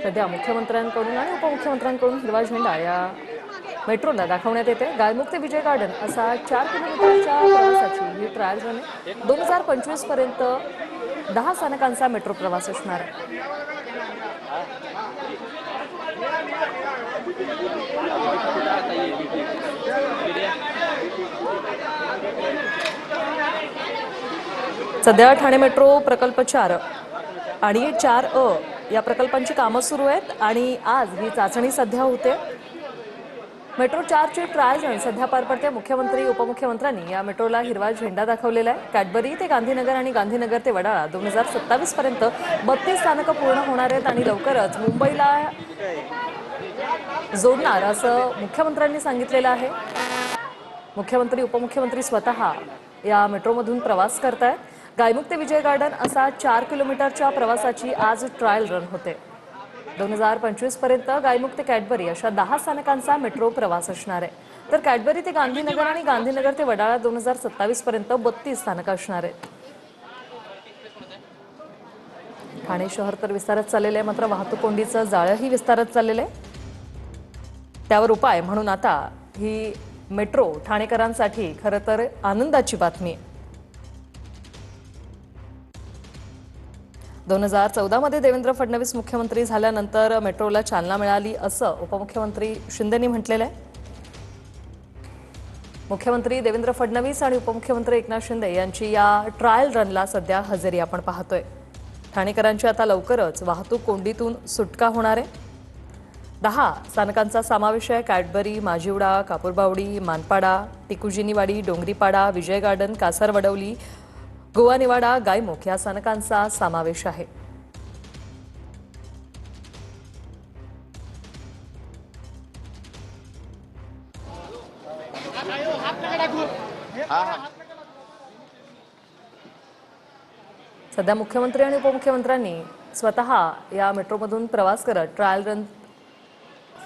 सध्या मुख्यमंत्र्यांकडून आणि उपमुख्यमंत्र्यांकडून हिरवा झेंडा या मेट्रोला दाखवण्यात येते। गायमुख ते विजय गार्डन असा 4 किलोमीटरच्या प्रवासाची ही ट्रायल रन आहे। 2025 पर्यंत 10 स्थानकांचा मेट्रो प्रवास असणार आहे। सध्या ठाणे मेट्रो प्रकल्प 4 आणि 4A या प्रकल्पांची कामं सुरू आहेत आणि आज ही चाचणी सध्या होते। मेट्रो 4 ची ट्रायल रन सध्या पार पडते। मुख्यमंत्री उपमुख्यमंत्र्यांनी या मेट्रोला हिरवा झेंडा दाखवलेला आहे। कॅडबरी ते गांधीनगर आणि गांधीनगर ते वडाळा 2027 पर्यंत 32 स्थानकं पूर्ण होणार आहेत आणि लवकरच मुंबईला जोडणार असं मुख्यमंत्र्यांनी सांगितलेलं आहे। मुख्यमंत्री उपमुख्यमंत्री स्वतः या मेट्रोमधून प्रवास करतायत। गायमुख ते विजय गार्डन असा 4 किलोमीटरच्या प्रवासाची आज ट्रायल रन होते। 2025 पर्यंत गायमुख ते कॅडबरी अशा 10 स्थानकांचा मेट्रो प्रवास असणार आहे। तर कॅडबरी ते गांधीनगर आणि गांधीनगर ते वडाळा 2027 पर्यंत 32 स्थानकं असणार आहेत। ठाणे शहर तर विस्तारत चाललेलं आहे, मात्र वाहतूक कोंडीचं जाळंही विस्तारत चाललेलं आहे। त्यावर उपाय म्हणून आता ही मेट्रो ठाणेकरांसाठी खरं तर आनंदाची बातमी आहे। 2014 मध्ये देवेंद्र फडणवीस मुख्यमंत्री झाल्यानंतर मेट्रोला चालना मिळाली असं उपमुख्यमंत्री शिंदेंनी म्हटलेलं आहे। मुख्यमंत्री देवेंद्र फडणवीस आणि उपमुख्यमंत्री एकनाथ शिंदे यांची या ट्रायल रनला सध्या हजेरी आपण पाहतोय। ठाणेकरांची आता लवकरच वाहतूक कोंडीतून सुटका होणार आहे। 10 स्थानकांचा समावेश आहे। कॅडबरी, माजिवडा, कापूरबावडी, मानपाडा, टिकुजिनीवाडी, डोंगरीपाडा, विजय गार्डन, कासारवडवली, गोवा निवाडा, गायमुख या स्थानकांचा समावेश आहे। सध्या मुख्यमंत्री आणि उपमुख्यमंत्र्यांनी स्वतः या मेट्रोमधून प्रवास करत ट्रायल रन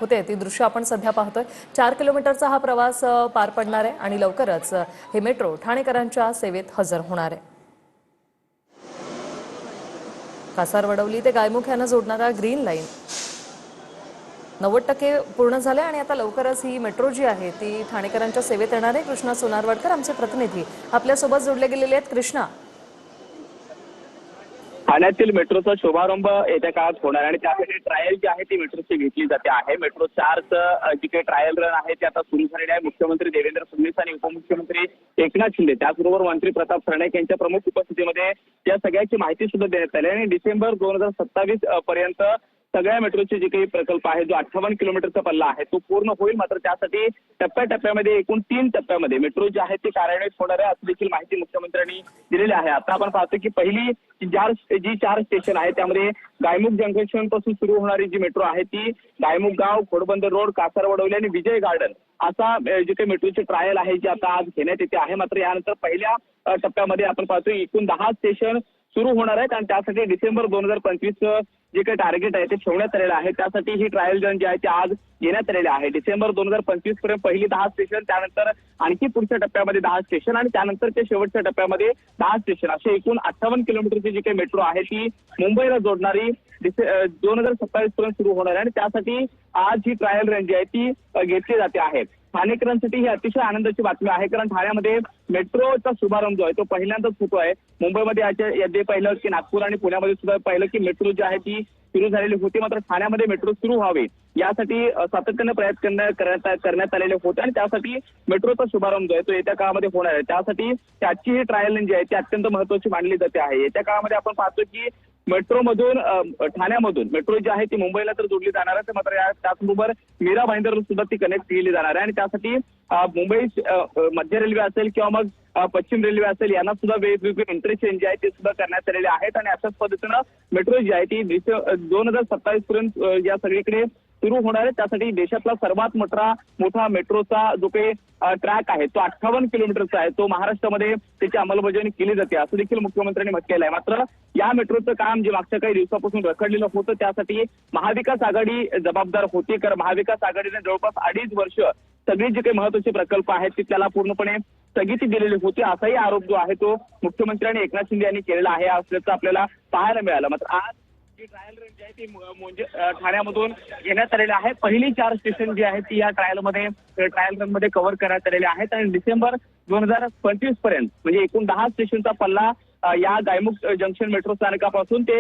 होते ती दृश्य आपण सध्या पाहतोय। 4 किलोमीटरचा हा प्रवास पार पडणार आहे आणि लवकरच हे मेट्रो ठाणेकरांच्या सेवेत हजर होणार आहे। कासारवडवली ते गायमुख यांना जोडणारा ग्रीन लाईन 90% पूर्ण झाले आणि आता लवकरच ही मेट्रो जी आहे ती ठाणेकरांच्या सेवेत येणार आहे। कृष्णा सोनारवडकर आमचे प्रतिनिधी आपल्यासोबत जोडले गेलेले आहेत। कृष्णा, ठाण्यातील मेट्रोचा शुभारंभ येत्या काळात होणार आणि त्यासाठी ट्रायल जी आहे ती मेट्रोची घेतली जाते आहे। मेट्रो 4चं जी काही ट्रायल रन आहे ते आता सुरू झालेली आहे। मुख्यमंत्री देवेंद्र फडणवीस आणि उपमुख्यमंत्री एकनाथ शिंदे त्याचबरोबर मंत्री प्रताप सरनाईक यांच्या प्रमुख उपस्थितीमध्ये या सगळ्याची माहिती सुद्धा देण्यात आली आणि डिसेंबर 2027 पर्यंत सगळ्या मेट्रोचे जे काही प्रकल्प आहे जो 58 किलोमीटरचा पल्ला आहे तो पूर्ण होईल। मात्र त्यासाठी टप्प्याटप्प्यामध्ये एकूण 3 टप्प्यामध्ये मेट्रो जी आहे ती कार्यान्वित होणार आहे अशी देखील माहिती मुख्यमंत्र्यांनी दिलेली आहे। आता आपण पाहतो की पहिली जी 4 स्टेशन आहे त्यामध्ये गायमुख जंक्शन पासून सुरू होणारी जी मेट्रो आहे ती गायमुख गाव, घोडबंदर रोड, कासारवडवली आणि विजय गार्डन असा जी काही मेट्रोची ट्रायल आहे जी आता आज घेण्यात येते आहे। मात्र यानंतर पहिल्या टप्प्यामध्ये आपण पाहतो एकूण 10 स्टेशन सुरू होणार आहेत आणि त्यासाठी डिसेंबर 2025 जे काही टार्गेट आहे ते ठेवण्यात आलेलं आहे। त्यासाठी ही ट्रायल रन जी आहे ती आज घेण्यात आलेली आहे। डिसेंबर 2025 पर्यंत पहिली 10 स्टेशन, त्यानंतर आणखी पुढच्या टप्प्यामध्ये 10 स्टेशन आणि त्यानंतर शेवटच्या टप्प्यामध्ये 10 स्टेशन असे एकूण 58 किलोमीटरची जी काही मेट्रो आहे ती मुंबईला जोडणारी 2027 पर्यंत सुरू होणार आहे आणि त्यासाठी आज ही ट्रायल रन जी आहे ती घेतली जाते आहे। ठाणेकरांसाठी ही अतिशय आनंदाची बातमी आहे कारण ठाण्यामध्ये मेट्रोचा शुभारंभ जो आहे तो पहिल्यांदाच होतो आहे। मुंबईमध्ये याचे पहिलं की नागपूर आणि पुण्यामध्ये सुद्धा पहिलं की मेट्रो जी आहे ती सुरू झालेली होती, मात्र ठाण्यामध्ये मेट्रो सुरू व्हावी यासाठी सातत्याने प्रयत्न करण्यात आलेले होते आणि त्यासाठी मेट्रोचा शुभारंभ जो आहे तो येत्या काळामध्ये होणार आहे। त्यासाठी त्याची ही ट्रायल रन जी आहे ती अत्यंत महत्त्वाची मानली जाते आहे। येत्या काळामध्ये आपण पाहतो की मेट्रोमधून ठाण्यामधून मेट्रो जी आहे ती मुंबईला तर जोडली जाणार आहे, मात्र त्याचबरोबर मीरा भाईंदर सुद्धा ती कनेक्ट केली जाणार आहे आणि त्यासाठी मुंबई मध्य रेल्वे असेल किंवा मग पश्चिम रेल्वे असेल यांना सुद्धा वेगवेगळे इंटरचेंज जे आहे ते सुद्धा करण्यात आलेले आहेत आणि अशाच पद्धतीनं मेट्रो जी आहे ती 2027 पर्यंत या सगळीकडे सुरू होणार आहे। त्यासाठी देशातला सर्वात मोठा मेट्रोचा जो काही ट्रॅक आहे तो 58 किलोमीटरचा आहे, तो महाराष्ट्रामध्ये त्याची अंमलबजावणी केली जाते असं देखील मुख्यमंत्र्यांनी म्हटलेलं आहे। मात्र या मेट्रोचं काम जे मागच्या काही दिवसापासून रखडलेलं होतं त्यासाठी महाविकास आघाडी जबाबदार होती, कारण महाविकास आघाडीने जवळपास 2.5 वर्ष सगळे जे काही महत्त्वाचे प्रकल्प आहेत ते त्याला पूर्णपणे स्थगिती दिलेली होती असाही आरोप जो आहे तो मुख्यमंत्री आणि एकनाथ शिंदे यांनी केलेला आहे असल्याचं आपल्याला पाहायला मिळालं। मात्र आज जी ट्रायल रन जी आहे ती ठाण्यामधून घेण्यात आलेली आहे। पहिली 4 स्टेशन जी आहेत ती या ट्रायल रन मध्ये कव्हर करण्यात आलेले आहेत आणि डिसेंबर 2025 पर्यंत म्हणजे एकूण 10 स्टेशनचा पल्ला या गायमुख जंक्शन मेट्रो स्थानकापासून ते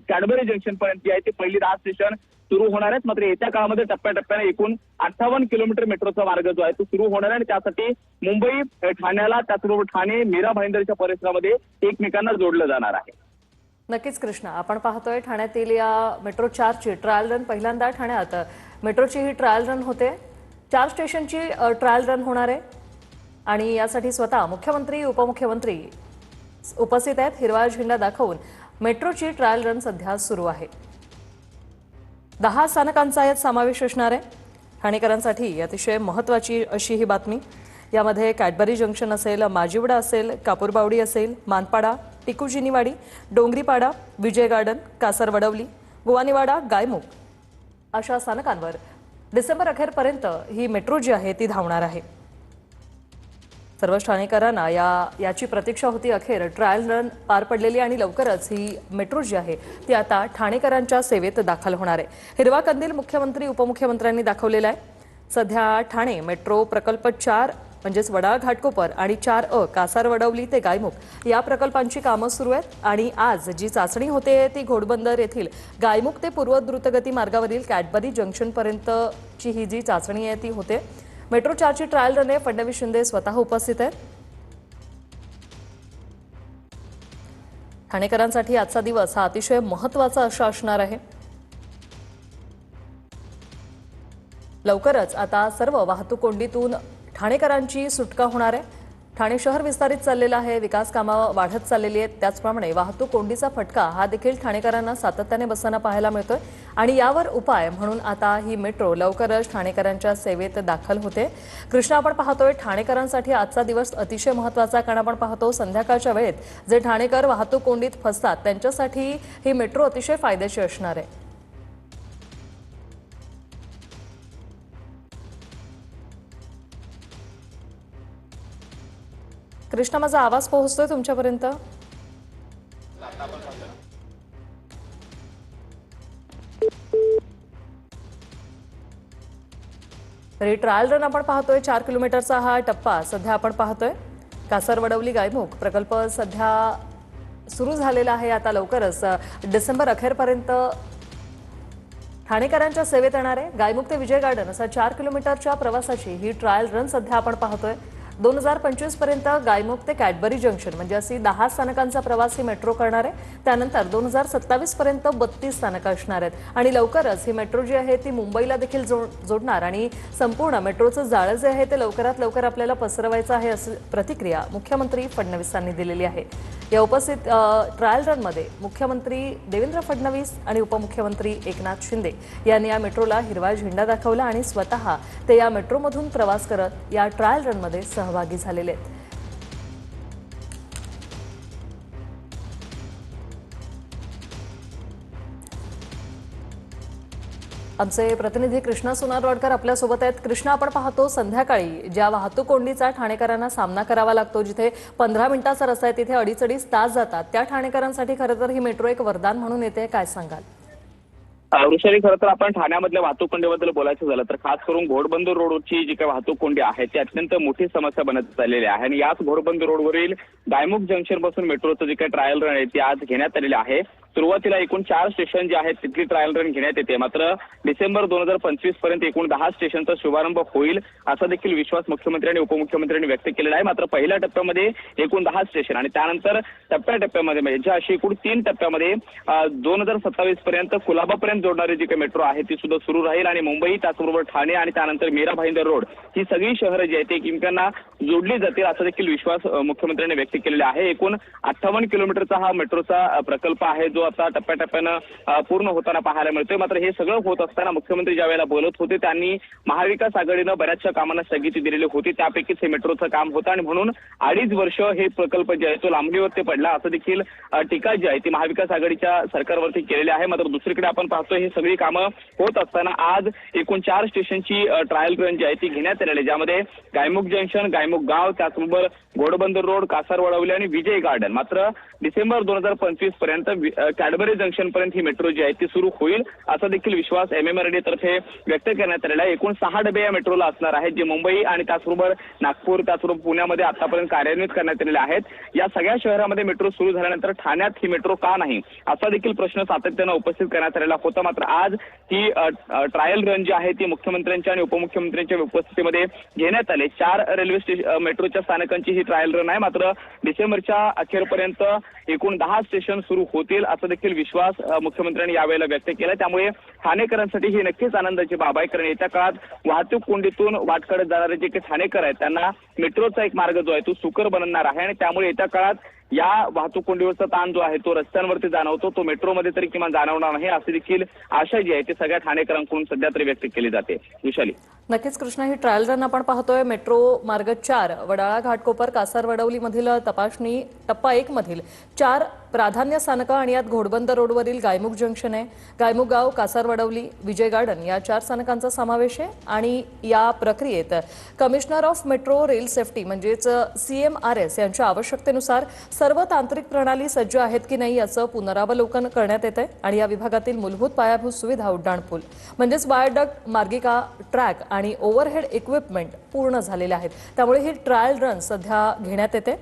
कॅडबरी जंक्शन पर्यंत जी आहे ती पहिली 10 स्टेशन सुरू होणार आहेत। मात्र येत्या काळामध्ये टप्प्याटप्प्याने एकूण 58 किलोमीटर मेट्रोचा मार्ग जो आहे तो सुरू होणार आहे आणि त्यासाठी मुंबई ठाण्याला त्याचबरोबर ठाणे मीरा भाईंदरच्या परिसरामध्ये एकमेकांना जोडलं जाणार आहे। नक्कीच कृष्णा, आपण पाहतोय ठाण्यातील या मेट्रो 4 ची ट्रायल रन पहिल्यांदा ठाण्यात मेट्रोची ही ट्रायल रन होते। 4 स्टेशनची ट्रायल रन होणार आहे आणि यासाठी स्वतः मुख्यमंत्री उपमुख्यमंत्री उपस्थित आहेत। हिरवा झेंडा दाखवून मेट्रोची ट्रायल रन सध्या सुरू आहे। 10 स्थानकांचा यात समावेश असणार आहे। ठाणेकरांसाठी अतिशय महत्त्वाची अशी ही बातमी। यामध्ये कॅडबरी जंक्शन असेल, माजिवडा असेल, कापूरबावडी असेल, मानपाडा, टिकुजिनीवाडी, डोंगरीपाडा, विजय गार्डन, कासारवडवली, गोवानीवाडा, गायमुख अशा स्थानकांवर डिसेंबर अखेरपर्यंत ही मेट्रो जी आहे ती धावणार आहे। सर्व ठाणेकरांना याची प्रतीक्षा होती। अखेर ट्रायल रन पार पडलेली आणि लवकरच ही मेट्रो जी आहे ती आता ठाणेकरांच्या सेवेत दाखल होणार आहे। हिरवा कंदील मुख्यमंत्री उपमुख्यमंत्र्यांनी दाखवलेला आहे। सध्या ठाणे मेट्रो प्रकल्प 4 म्हणजेच वडाळ घाटकोपर आणि 4A कासारवडवली ते गायमुख या प्रकल्पांची कामं सुरू आहेत आणि आज जी चाचणी होते ती घोडबंदर येथील गायमुख ते पूर्व द्रुतगती मार्गावरील कॅडबरी जंक्शन पर्यंतची ही जी चाचणी आहे ती होते। मेट्रो 4 ची ट्रायल रन आहे। फडणवीस शिंदे स्वतः उपस्थित आहेत। ठाणेकरांसाठी आजचा दिवस हा अतिशय महत्त्वाचा असा असणार आहे। लवकरच आता सर्व वाहतूक कोंडीतून ठाणेकरांची सुटका होणार आहे। ठाणे शहर विस्तारित चाललेलं आहे, विकास कामं वाढत चाललेली आहेत, त्याचप्रमाणे वाहतूक कोंडीचा फटका हा देखील ठाणेकरांना सातत्याने बसताना पाहायला मिळतोय आणि यावर उपाय म्हणून आता ही मेट्रो लवकरच ठाणेकरांच्या सेवेत दाखल होते। कृष्णा, आपण पाहतोय ठाणेकरांसाठी आजचा दिवस अतिशय महत्त्वाचा, कारण आपण पाहतो संध्याकाळच्या वेळेत जे ठाणेकर वाहतूक कोंडीत फसतात त्यांच्यासाठी ही मेट्रो अतिशय फायदेशीर असणार आहे। कृष्णा, माझा आवाज पोहोचतोय तुमच्यापर्यंत? तरी ट्रायल रन आपण पाहतोय 4 किलोमीटरचा हा टप्पा सध्या आपण पाहतोय। कासारवडवली गायमुख प्रकल्प सध्या सुरू झालेला आहे। आता लवकरच डिसेंबर अखेरपर्यंत ठाणेकरांच्या सेवेत येणार आहे। गायमुख ते विजय गार्डन असा 4 किलोमीटरच्या प्रवासाची ही ट्रायल रन सध्या आपण पाहतोय। 2025 पर्यंत गायमुख ते कॅडबरी जंक्शन म्हणजे अशी 10 स्थानकांचा प्रवास ही मेट्रो करणार आहे। त्यानंतर 2027 पर्यंत 32 स्थानकं असणार आहेत आणि लवकरच ही मेट्रो जी आहे ती मुंबईला देखील जोडणार आणि संपूर्ण मेट्रोचं जाळं जे आहे ते लवकरात लवकर आपल्याला पसरवायचं आहे अशी प्रतिक्रिया मुख्यमंत्री फडणवीसांनी दिलेली आहे। या उपस्थित ट्रायल रनमध्ये मुख्यमंत्री देवेंद्र फडणवीस आणि उपमुख्यमंत्री एकनाथ शिंदे यांनी या मेट्रोला हिरवा झेंडा दाखवला आणि स्वतः ते या मेट्रोमधून प्रवास करत या ट्रायल रनमध्ये सहभागी झालेले आहेत। आमचे प्रतिनिधी कृष्णा सोनारवाडकर आपल्यासोबत आहेत। कृष्णा, आपण पाहतो संध्याकाळी ज्या वाहतूक कोंडीचा ठाणेकरांना सामना करावा लागतो, जिथे 15 मिनिटाचा रस्ता आहे तिथे अडीच तास जातात, त्या ठाणेकरांसाठी खरं तर ही मेट्रो एक वरदान म्हणून येते, काय सांगाल? वृषाली, खरं तर आपण ठाण्यामधल्या वाहतूक कोंडीबद्दल बोलायचं झालं तर खास करून घोडबंदर रोडची जी काही वाहतूक कोंडी आहे ती अत्यंत मोठी समस्या बनत चाललेली आहे आणि याच घोडबंदर रोडवरील गायमुख जंक्शन पासून मेट्रोचं जे काही ट्रायल रन आहे ती आज घेण्यात आलेली आहे। सुरुवातीला एकूण 4 स्टेशन जे आहेत तिथली ट्रायल रन घेण्यात येते, मात्र डिसेंबर 2025 पर्यंत एकूण 10 स्टेशनचा शुभारंभ होईल असा देखील विश्वास मुख्यमंत्री आणि उपमुख्यमंत्र्यांनी व्यक्त केलेला आहे। मात्र पहिल्या टप्प्यामध्ये एकूण 10 स्टेशन आणि त्यानंतर टप्प्याटप्प्यामध्ये म्हणजे अशी एकूण 3 टप्प्यामध्ये 2027 पर्यंत कुलाबापर्यंत जोडणारी जी काही मेट्रो आहे ती सुद्धा सुरू राहील आणि मुंबई त्याचबरोबर ठाणे आणि त्यानंतर मीरा भाईंदर रोड ही सगळी शहरं जी आहेत ती एकमेकांना जोडली जातील असा देखील विश्वास मुख्यमंत्र्यांनी व्यक्त केलेला आहे। एकूण 58 किलोमीटरचा हा मेट्रोचा प्रकल्प आहे जो आता टप्प्याटप्प्यानं पूर्ण होताना पाहायला मिळतोय। मात्र हे सगळं होत असताना मुख्यमंत्री ज्या वेळेला बोलत होते त्यांनी महाविकास आघाडीनं बऱ्याचशा कामांना स्थगिती दिलेली होती, त्यापैकीच हे मेट्रोचं काम होतं आणि म्हणून 2.5 वर्ष हे प्रकल्प जे आहे तो लांबणीवरती पडला असं देखील टीका जी आहे ती महाविकास आघाडीच्या सरकारवरती केलेली आहे। मात्र दुसरीकडे आपण पाहतोय ही सगळी कामं होत असताना आज एकूण 4 स्टेशनची ट्रायल रन जी आहे ती घेण्यात आलेली, ज्यामध्ये गायमुख जंक्शन, गायमुख गाव, त्याचबरोबर घोडबंदर रोड, कासारवडवली आणि विजय गार्डन। मात्र डिसेंबर 2025 पर्यंत कॅडबरी जंक्शन पर्यंत ही मेट्रो जी आहे ती सुरू होईल असा देखील विश्वास MMRDA तर्फे व्यक्त करण्यात आलेला आहे। एकूण 6 डबे या मेट्रोला असणार आहेत, जे मुंबई आणि त्याचबरोबर नागपूर त्याचबरोबर पुण्यामध्ये आतापर्यंत कार्यान्वित करण्यात आलेले आहेत। या सगळ्या शहरामध्ये मेट्रो सुरू झाल्यानंतर ठाण्यात ही मेट्रो का नाही असा देखील प्रश्न सातत्यानं उपस्थित करण्यात आलेला होता। मात्र आज ही ट्रायल रन जी आहे ती मुख्यमंत्र्यांच्या आणि उपमुख्यमंत्र्यांच्या उपस्थितीमध्ये घेण्यात आले। 4 रेल्वे स्टेशन मेट्रोच्या स्थानकांची ही ट्रायल रन आहे। मात्र डिसेंबरच्या अखेरपर्यंत एकूण 10 स्टेशन सुरू होतील असा देखील विश्वास मुख्यमंत्र्यांनी यावेळेला व्यक्त केला। त्यामुळे ठाणेकरांसाठी ही नक्कीच आनंदाची बाब आहे, कारण येत्या काळात वाहतूक कोंडीतून वाट काढत जाणारे जे काही ठाणेकर आहेत त्यांना मेट्रोचा एक मार्ग जो आहे तो सुकर बनणार आहे आणि त्यामुळे येत्या काळात या वाहतूक कोंडीवरचा ताण जो आहे तो रस्त्यांवरती जाणवतो, तो मेट्रोमध्ये तरी किमान जाणवणार नाही अशी देखील आशा जी आहे ती सगळ्या ठाणेकरांकडून सध्या तरी व्यक्त केली जाते। विशाली, नक्कीच कृष्णा, ही ट्रायल रन आपण पाहतोय। मेट्रो मार्ग 4 वडाळा घाटकोपर कासारवडवली मधील तपासणी टप्पा 1 मधील 4 प्राधान्य स्थानकं आणि यात घोडबंदर रोडवरील गायमुख जंक्शन आहे, गायमुख गाव, कासारवडवली, विजय गार्डन या 4 स्थानकांचा समावेश आहे। आणि या प्रक्रियेत commissioner of metro rail safety म्हणजेच CMRS यांच्या आवश्यकतेनुसार सर्व तांत्रिक प्रणाली सज्ज आहेत की नाही याचं पुनरावलोकन करण्यात येत आहे आणि या विभागातील मूलभूत पायाभूत सुविधा उड्डाणपूल म्हणजेच वायडक्ट, मार्गिका, ट्रॅक आणि ओव्हरहेड इक्विपमेंट पूर्ण झालेले आहेत। त्यामुळे ही ट्रायल रन सध्या घेण्यात येते।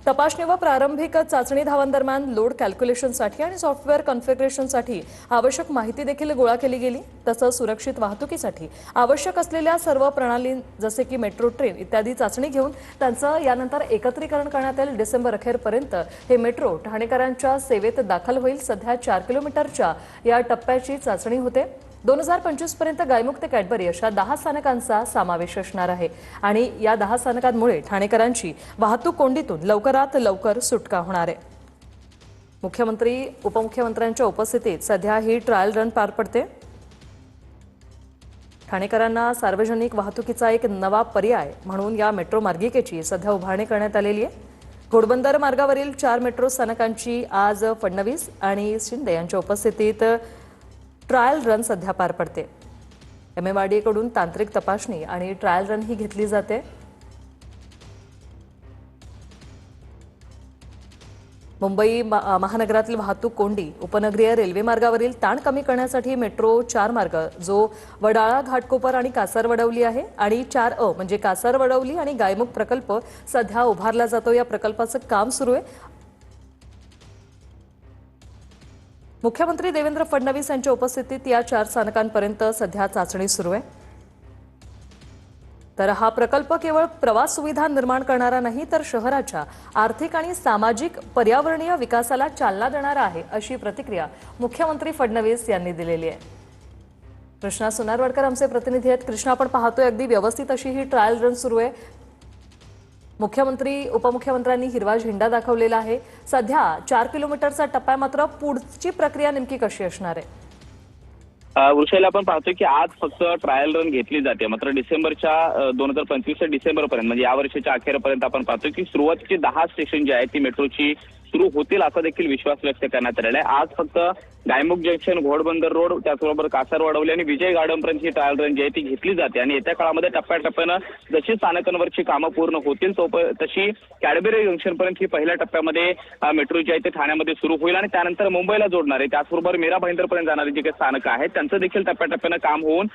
तपासणी व प्रारंभिक चाचणी धावांदरम्यान लोड कॅल्क्युलेशनसाठी आणि सॉफ्टवेअर कॉन्फिगरेशनसाठी आवश्यक माहिती देखील गोळा केली गेली। तसंच सुरक्षित वाहतुकीसाठी आवश्यक असलेल्या सर्व प्रणाली जसे की मेट्रो ट्रेन इत्यादी चाचणी घेऊन त्यांचं यानंतर एकत्रीकरण करण्यात येईल। डिसेंबर अखेरपर्यंत हे मेट्रो ठाणेकरांच्या सेवेत दाखल होईल। सध्या 4 किलोमीटरच्या या टप्प्याची चाचणी होते। 2025 पर्यंत गायमुख ते कॅडबरी अशा 10 स्थानकांचा समावेश असणार आहे आणि या 10 स्थानकांमुळे ठाणेकरांची वाहतूक कोंडीतून लवकरात लवकर सुटका होणार आहे। मुख्यमंत्री उपमुख्यमंत्र्यांच्या उपस्थितीत सध्या ही ट्रायल रन पार पडते। ठाणेकरांना सार्वजनिक वाहतुकीचा एक नवा पर्याय म्हणून या मेट्रो मार्गिकेची सध्या उभारणी करण्यात आलेली आहे। घोडबंदर मार्गावरील 4 मेट्रो स्थानकांची आज फडणवीस आणि शिंदे यांच्या उपस्थितीत ट्रायल रन सध्या पार पडते। MMRDA कडून तांत्रिक तपासणी आणि ट्रायल रन ही घेतली जाते। मुंबई महानगरातील वाहतूक कोंडी, उपनगरीय रेल्वे मार्गावरील ताण कमी करण्यासाठी मेट्रो 4 मार्ग जो वडाळा घाटकोपर आणि कासारवडवली आहे आणि 4A म्हणजे कासारवडवली आणि गायमुख प्रकल्प सध्या उभारला जातो। या प्रकल्पाचं काम सुरू आहे। मुख्यमंत्री देवेंद्र फडणवीस यांच्या उपस्थितीत या 4 स्थानकांपर्यंत सध्या चाचणी सुरू आहे। तर हा प्रकल्प केवळ प्रवास सुविधा निर्माण करणारा नाही तर शहराच्या आर्थिक आणि सामाजिक पर्यावरणीय विकासाला चालना देणारा आहे अशी प्रतिक्रिया मुख्यमंत्री फडणवीस यांनी दिलेली आहे। कृष्णा सुनारवडकर आमचे प्रतिनिधी आहेत। कृष्णा, आपण पाहतोय अगदी व्यवस्थित अशी ही ट्रायल रन सुरू आहे। मुख्यमंत्री उपमुख्यमंत्र्यांनी हिरवा झेंडा दाखवलेला आहे। सध्या 4 किलोमीटरचा टप्पा, मात्र पुढची प्रक्रिया नेमकी कशी असणार आहे? वृषाला आपण पाहतोय की आज फक्त ट्रायल रन घेतली जाते, मात्र डिसेंबरच्या 2025 डिसेंबरपर्यंत म्हणजे या वर्षाच्या अखेरपर्यंत आपण पाहतोय की सुरुवातीची 10 स्टेशन जी आहेत ती मेट्रोची सुरू होतील असा देखील विश्वास व्यक्त करण्यात आलेला आहे। आज फक्त गायमुख जंक्शन, घोडबंदर रोड, त्याचबरोबर कासारवडवली आणि विजय गार्डन पर्यंत ही ट्रायल रन जी आहे ती घेतली जाते आणि येत्या काळामध्ये टप्प्याटप्प्यानं जशी स्थानकांवरची कामं पूर्ण होतील तशी कॅडबरी जंक्शन पर्यंत ही पहिल्या टप्प्यामध्ये मेट्रो जी आहे ते ठाण्यामध्ये सुरू होईल आणि त्यानंतर मुंबईला जोडणार आहे, त्याचबरोबर मीरा भाईंदर पर्यंत जाणारी जी काही स्थानकं आहेत त्यांचं देखील टप्प्याटप्प्यानं काम होऊन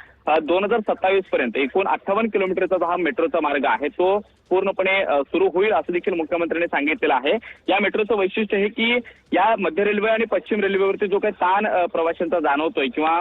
2027 पर्यंत एकूण 58 किलोमीटरचा हा मेट्रोचा मार्ग आहे तो पूर्णपणे सुरू होईल असं देखील मुख्यमंत्र्यांनी सांगितलेलं आहे। या मेट्रोचं वैशिष्ट्य हे की या मध्य रेल्वे आणि पश्चिम रेल्वेवरती जो काही ताण प्रवाशांचा जाणवतोय किंवा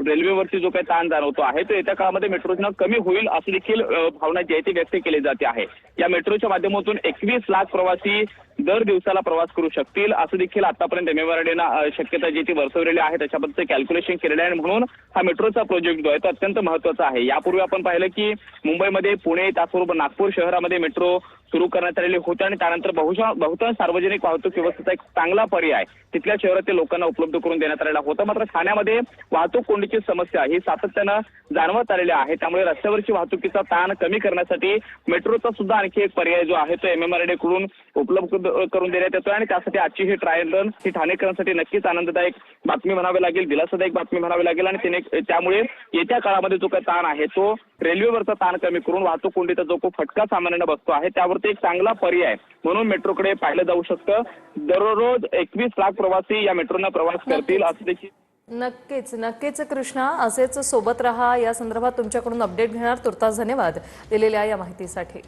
रेल्वेवरती जो काही ताण जाणवतो आहे तो येत्या काळामध्ये मेट्रोनं कमी होईल अशी देखील भावना जी आहे ती व्यक्त केली जाते आहे। या मेट्रोच्या माध्यमातून 21 लाख प्रवासी दर दिवसाला प्रवास करू शकतील असं देखील आतापर्यंत MMRDAनं शक्यता जी ती वर्तवलेली आहे त्याच्याबद्दल कॅल्क्युलेशन केलेलं आहे म्हणून हा मेट्रोचा प्रोजेक्ट जो आहे तो अत्यंत महत्त्वाचा आहे। यापूर्वी आपण पाहिलं की मुंबईमध्ये, पुणे त्याचबरोबर नागपूर शहरामध्ये मेट्रो सुरू करण्यात आलेले होते आणि त्यानंतर बहुतांश सार्वजनिक वाहतूक व्यवस्थेचा एक चांगला पर्याय तिथल्या शहरातील लोकांना उपलब्ध करून देण्यात आलेला होता। मात्र ठाण्यामध्ये वाहतूक कोंडीची समस्या ही सातत्यानं जाणवत आलेली आहे, त्यामुळे रस्त्यावरची वाहतुकीचा ताण कमी करण्यासाठी मेट्रोचा सुद्धा आणखी एक पर्याय जो आहे तो MMRDA कडून उपलब्ध करून देण्यात येतोय आणि त्यासाठी आजची ही ट्रायल रन ही ठाणेकरांसाठी नक्कीच आनंददायक बातमी म्हणावी लागेल, दिलासादायक बातमी म्हणावी लागेल आणि त्यामुळे येत्या काळामध्ये जो काही ताण आहे तो रेल्वेवरचा ताण कमी करून वाहतूक कोंडीचा जो खूप फटका सामान्यांना बसतो आहे त्यावरती एक चांगला पर्याय म्हणून मेट्रोकडे पाहिलं जाऊ शकतं. दररोज 21 लाख प्रवासी या मेट्रोनं प्रवास करतील असं देखील. नक्कीच नक्कीच कृष्णा, असेच सोबत रहा. या संदर्भात तुमच्याकडून अपडेट घेणार. तुर्तास धन्यवाद दिलेल्या या माहितीसाठी.